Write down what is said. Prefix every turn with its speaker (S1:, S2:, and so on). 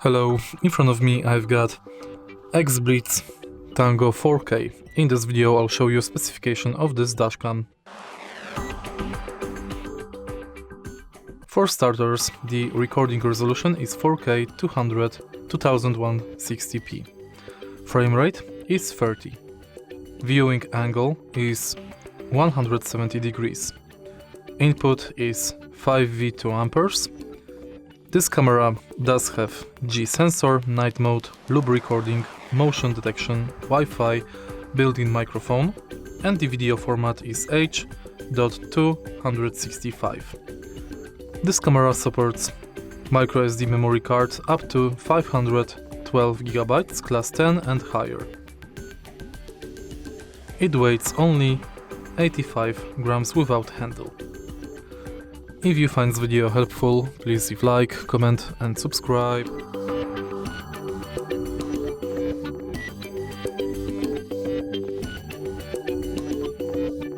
S1: Hello, in front of me I've got XBLITZ TANGO 4K. In this video I'll show you specification of this dashcam. For starters, the recording resolution is 4K 2160p. Frame rate is 30. Viewing angle is 170 degrees. Input is 5V2 amperes. This camera does have G sensor, night mode, loop recording, motion detection, Wi-Fi, built-in microphone, and the video format is H.265. This camera supports microSD memory card up to 512GB class 10 and higher. It weighs only 85 grams without handle. If you find this video helpful, please leave like, comment and subscribe.